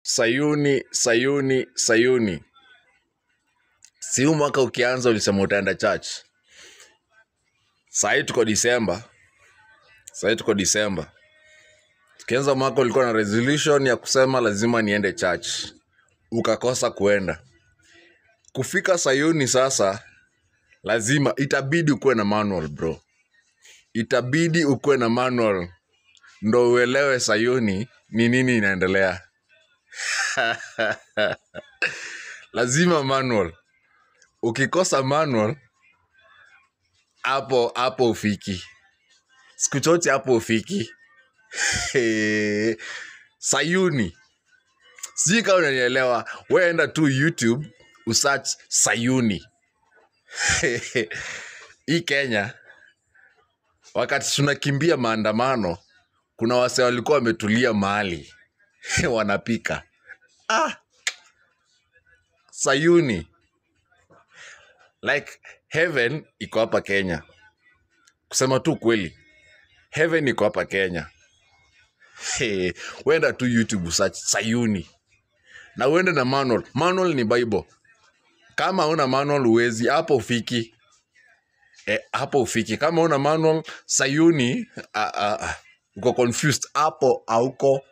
Sayuni, Sayuni, Sayuni. Si huu mwaka ukianza ulisema utaenda church. Sasa tuko December. Tukianza mwaka ulikuwa na resolution ya kusema lazima niende church. Ukakosa kuenda. Kufika Sayuni sasa lazima itabidi ukuwe na manual, bro. Itabidi ukuwe na manual ndo uelewe Sayuni ni nini inaendelea. Lazima manual. Ukikosa manual hapo ufiki. Siku chote hapo ufiki. Sayuni. Sijui kama unanielewa. Wewe enda tu YouTube usearch Sayuni. Hii Kenya wakati tunakimbia maandamano kuna wase walikuwa wametulia mahali wanapika. Sayuni. Like heaven iko hapa Kenya. Kusema tu kweli. Heaven iko hapa Kenya. Wenda tu YouTube search Sayuni. Na uende na manual. Manual ni Bible. Kama una manual uwezi, hapo ufiki. Hapo ufiki. Kama una manual Sayuni, uko confused. Hapo hauko.